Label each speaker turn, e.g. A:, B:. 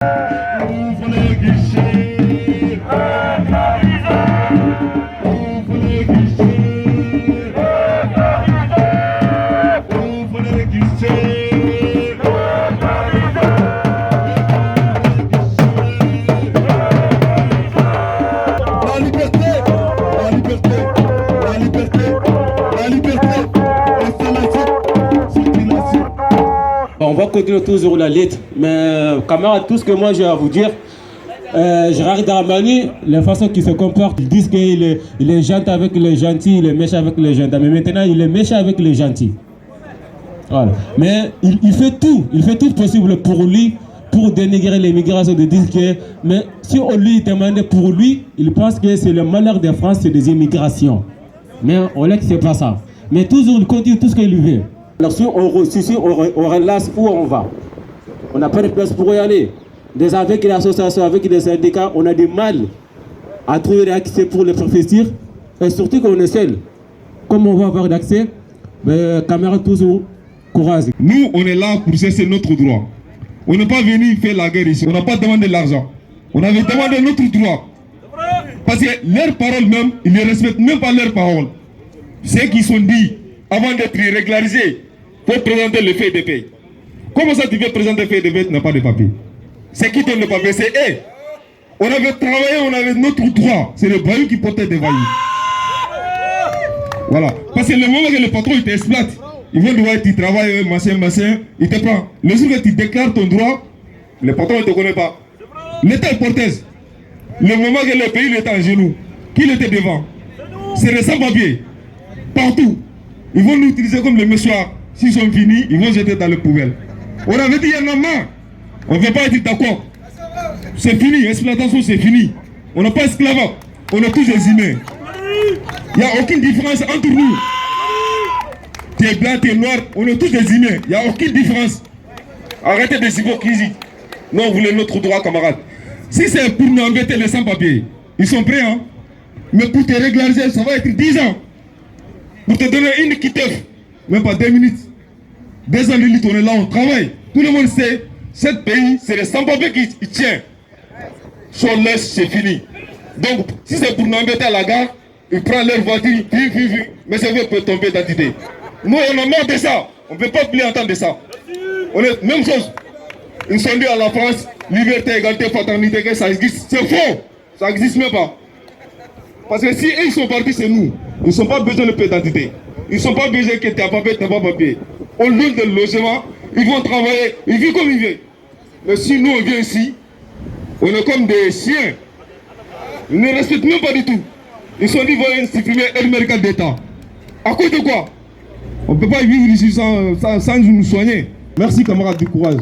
A: Ouvre les guichets, ouvre les guichets, ouvre les guichets, la liberté, la liberté, la liberté, la liberté, installation, circulation.
B: On va continuer toujours la lutte, mais camarades, tout ce que moi j'ai à vous dire, Gérard Darmanin, la façon qu'il se comporte, ils disent qu'il est gentil avec les gentils, il est méchant avec les gentils, mais maintenant il est méchant avec les gentils. Voilà. Mais il fait tout possible pour lui, pour dénigrer l'immigration, de dire que, mais si on lui demandait pour lui, il pense que c'est le malheur de France, c'est des immigrations. Mais Oleg, c'est pas ça. Mais toujours, il continue tout ce qu'il veut. Alors si on relâche, où on va? On n'a pas de place pour y aller. Déjà avec l'association, avec les syndicats, on a du mal à trouver l'accès pour les professeurs. Et surtout qu'on est seul. Comment on va avoir l'accès? Camarades, toujours, courage.
A: Nous, on est là pour chercher notre droit. On n'est pas venu faire la guerre ici. On n'a pas demandé l'argent. On avait demandé notre droit. Parce que leurs paroles même, ils ne respectent même pas leurs paroles. Ceux qui sont dit, avant d'être régularisés, pour présenter le fait de paie. Comment ça tu veux présenter le fait de paie, tu n'as pas de papier? C'est qui donne le papier? C'est eux. On avait travaillé, on avait notre droit. C'est le baillot qui portait des vaillants. Voilà. Parce que le moment que le patron il t'exploite, ils vont devoir tu travailles, machin, il te prend. Le jour que tu déclares ton droit, le patron ne te connaît pas. L'État est porteuse. Le moment que le pays était en genoux, qui était devant? C'est les sans-papiers. Partout. Ils vont nous utiliser comme les messieurs. S'ils sont finis, ils vont jeter dans les poubelles. On avait dit il y en a marre. On ne veut pas être d'accord. C'est fini, l'exploitation c'est fini. On n'a pas esclavage. On est tous des humains. Il n'y a aucune différence entre nous. Tu es blanc, tu es noir, on est tous des humains. Il n'y a aucune différence. Arrêtez des hypocrisies. Non, vous voulez notre droit, camarades. Si c'est pour nous embêter les sans-papiers, ils sont prêts, hein. Mais pour te régulariser, ça va être 10 ans. Pour te donner une quitte, même pas 2 minutes. 2 ans de lutte, on est là, on travaille. Tout le monde sait, ce pays, c'est les sans-papiers qui tiennent. Sur l'Est, c'est fini. Donc, si c'est pour nous embêter à la gare, ils prennent leur voiture, mais ça peut tomber d'identité. Nous, on a marre de ça. On ne peut pas plus entendre de ça. On est même chose. Ils sont dit à la France, liberté, égalité, fraternité, que ça existe. C'est faux. Ça n'existe même pas. Parce que si eux, ils sont partis, c'est nous. Ils n'ont pas besoin de papier d'identité. Ils n'ont pas besoin que tu as papier, tu n'as pas papier. On leur donne le logement, ils vont travailler, ils vivent comme ils veulent. Mais si nous, on vient ici, on est comme des chiens. Ils ne respectent même pas du tout. Ils sont dit, voilà, supprimer l'aide médicale d'État. À cause de quoi? On ne peut pas vivre ici sans nous soigner. Merci, camarades, du courage.